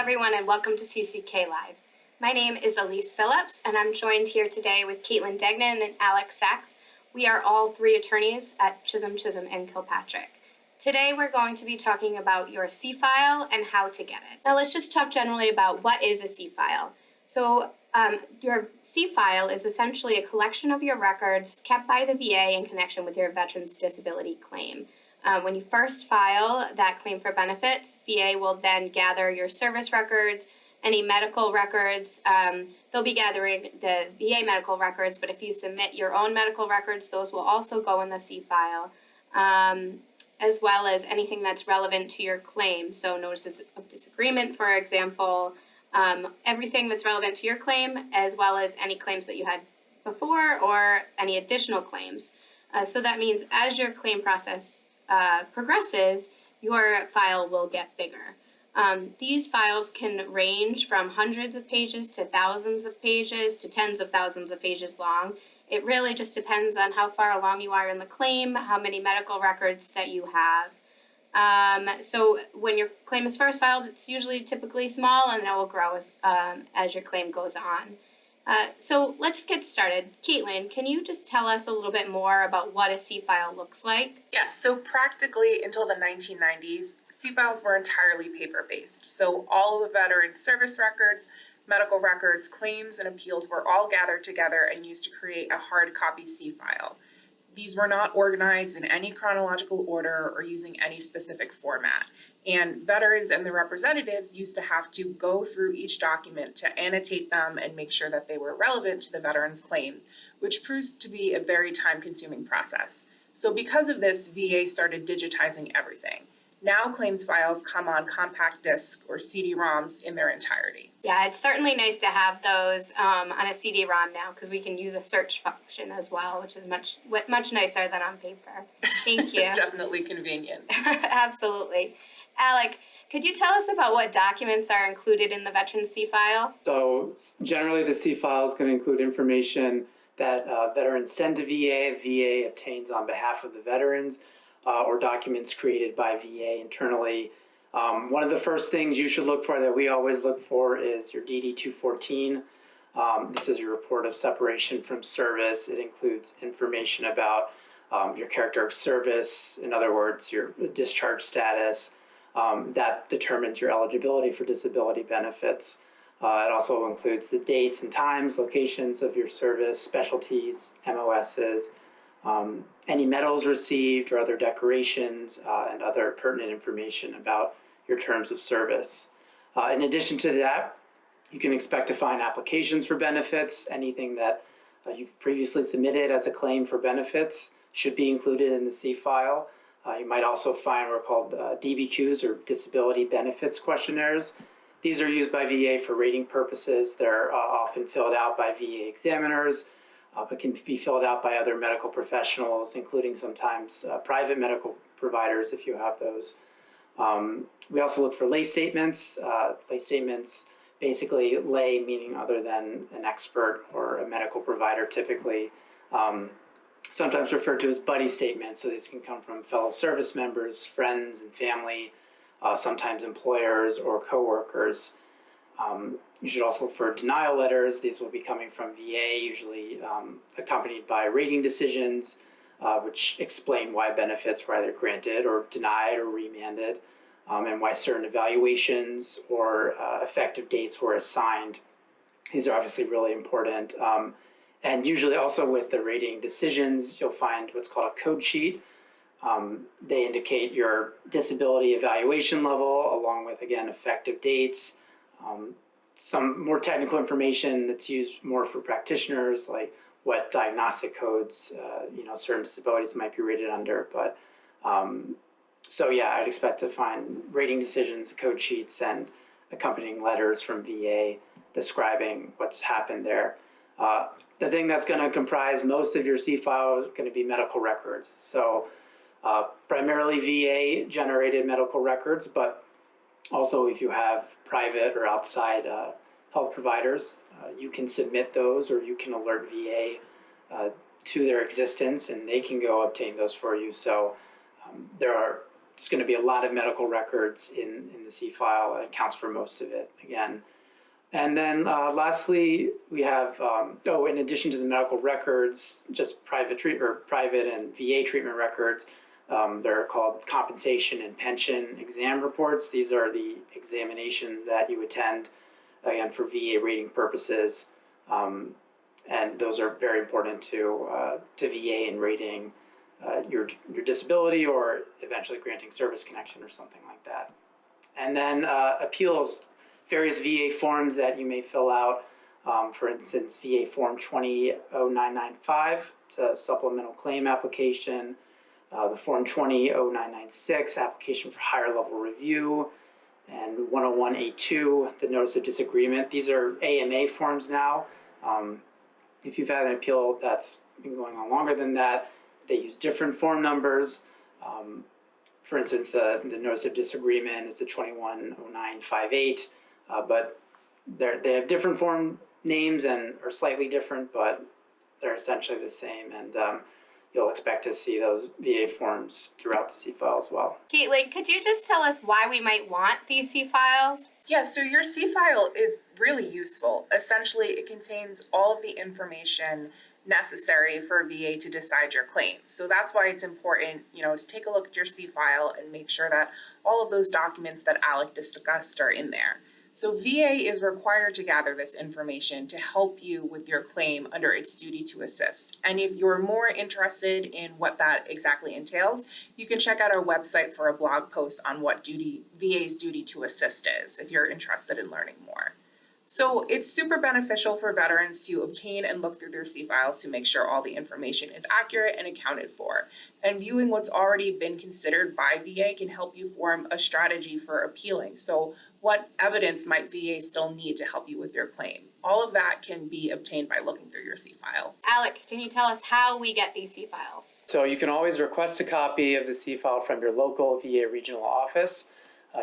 everyone, and welcome to CCK Live. My name is Elise Phillips, and I'm joined here today with Caitlin Degnan and Alex Sachs. We are all three attorneys at Chisholm, and Kilpatrick. Today, we're going to be talking about your C-file and how to get it. Now, let's just talk generally about what is a C-file. So, your C-file is essentially a collection of your records kept by the VA in connection with your veteran's disability claim. When you first file that claim for benefits, VA will then gather your service records, any medical records. They'll be gathering the VA medical records, but if you submit your own medical records, those will also go in the C-file, as well as anything that's relevant to your claim. So notices of disagreement, for example, everything that's relevant to your claim, as well as any claims that you had before or any additional claims. So that means as your claim process progresses, your file will get bigger. These files can range from hundreds of pages to thousands of pages to tens of thousands of pages long. It really just depends on how far along you are in the claim, how many medical records that you have. So when your claim is first filed, it's usually typically small, and it will grow as your claim goes on. So let's get started. Caitlin, can you just tell us a little bit more about what a C-file looks like? Yes, so practically until the 1990s, C-files were entirely paper-based. So all of a veteran's service records, medical records, claims, and appeals were all gathered together and used to create a hard copy C-file. These were not organized in any chronological order or using any specific format. And veterans and their representatives used to have to go through each document to annotate them and make sure that they were relevant to the veteran's claim, which proves to be a very time-consuming process. So because of this, VA started digitizing everything. Now claims files come on compact disc or CD-ROMs in their entirety. Yeah, it's certainly nice to have those on a CD-ROM now because we can use a search function as well, which is much nicer than on paper. Thank you. Definitely convenient. Absolutely. Alec, could you tell us about what documents are included in the veteran C-file? So generally the C-file is going to include information that veterans send to VA, VA obtains on behalf of the veterans, or documents created by VA internally. One of the first things you should look for that we always look for is your DD-214. This is your report of separation from service. It includes information about your character of service, in other words, your discharge status. That determines your eligibility for disability benefits. It also includes the dates and times, locations of your service, specialties, MOSs, any medals received or other decorations, and other pertinent information about your terms of service. In addition to that, you can expect to find applications for benefits. Anything that you've previously submitted as a claim for benefits should be included in the C-file. You might also find what are called DBQs, or disability benefits questionnaires. These are used by VA for rating purposes. They're often filled out by VA examiners, but can be filled out by other medical professionals, including sometimes private medical providers if you have those. We also look for lay statements. Lay statements, basically lay meaning other than an expert or a medical provider typically. Sometimes referred to as buddy statements. So these can come from fellow service members, friends and family, sometimes employers or coworkers. You should also look for denial letters. These will be coming from VA, usually accompanied by rating decisions, which explain why benefits were either granted or denied or remanded, and why certain evaluations or effective dates were assigned. These are obviously really important. And usually also with the rating decisions, you'll find what's called a code sheet. They indicate your disability evaluation level, along with, again, effective dates. Some more technical information that's used more for practitioners, like what diagnostic codes, certain disabilities might be rated under. But so yeah, I'd expect to find rating decisions, code sheets, and accompanying letters from VA describing what's happened there. The thing that's going to comprise most of your C-file is going to be medical records. So primarily VA generated medical records, but also if you have private or outside health providers, you can submit those, or you can alert VA to their existence and they can go obtain those for you. So there are there's going to be a lot of medical records in the C file. It accounts for most of it again. And then lastly, we have, in addition to the medical records, just private and VA treatment records, they're called compensation and pension exam reports. These are the examinations that you attend, again, for VA rating purposes. And those are very important to VA in rating your disability or eventually granting service connection or something like that. And then appeals, various VA forms that you may fill out. For instance, VA Form 200995, it's a supplemental claim application. The Form 200996, application for higher level review. And 101A2, the Notice of Disagreement. These are AMA forms now. If you've had an appeal that's been going on longer than that, they use different form numbers. For instance, the Notice of Disagreement is the 210958, but they have different form names and are slightly different, but they're essentially the same. And you'll expect to see those VA forms throughout the C file as well. Caitlin, could you just tell us why we might want these C files? Yeah, so your C file is really useful. Essentially, it contains all of the information necessary for a VA to decide your claim. So that's why it's important, to take a look at your C file and make sure that all of those documents that Alec discussed are in there. So VA is required to gather this information to help you with your claim under its duty to assist. And if you're more interested in what that exactly entails, you can check out our website for a blog post on what VA's duty to assist is, if you're interested in learning more. So it's super beneficial for veterans to obtain and look through their C files to make sure all the information is accurate and accounted for. And viewing what's already been considered by VA can help you form a strategy for appealing. So what evidence might VA still need to help you with your claim? All of that can be obtained by looking through your C file. Alec, can you tell us how we get these C files? So you can always request a copy of the C file from your local VA regional office.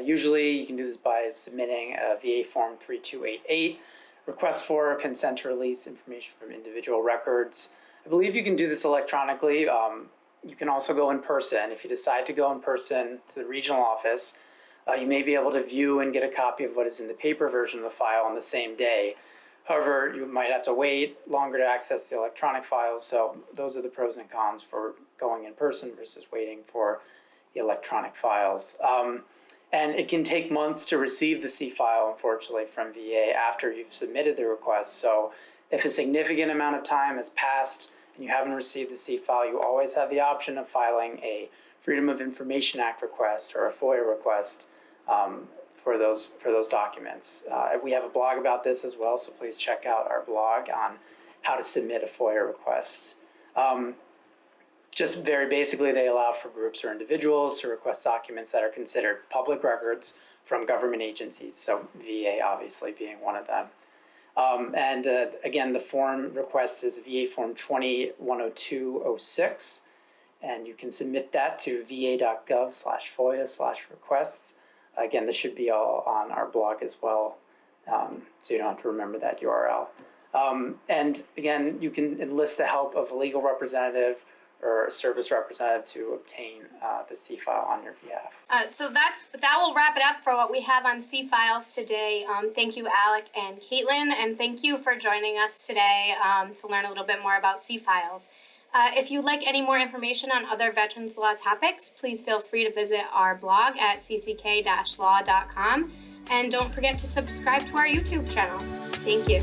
Usually you can do this by submitting a VA Form 3288, request for consent to release information from individual records. I believe you can do this electronically. You can also go in person. If you decide to go in person to the regional office, you may be able to view and get a copy of what is in the paper version of the file on the same day. However, you might have to wait longer to access the electronic files, so those are the pros and cons for going in person versus waiting for the electronic files. And it can take months to receive the C file, unfortunately, from VA after you've submitted the request. So if a significant amount of time has passed and you haven't received the C file, you always have the option of filing a Freedom of Information Act request or a FOIA request for those documents. We have a blog about this as well, so please check out our blog on how to submit a FOIA request. Just very basically, they allow for groups or individuals to request documents that are considered public records from government agencies, so VA obviously being one of them. Again, the form request is VA Form 20-10206, and you can submit that to va.gov/FOIA/requests. Again, this should be all on our blog as well, so you don't have to remember that URL. And again, you can enlist the help of a legal representative or a service representative to obtain the C file on your behalf. So that will wrap it up for what we have on C files today. Thank you, Alec and Caitlin, and thank you for joining us today to learn a little bit more about C files. If you'd like any more information on other veterans law topics, please feel free to visit our blog at cck-law.com, and don't forget to subscribe to our YouTube channel. Thank you.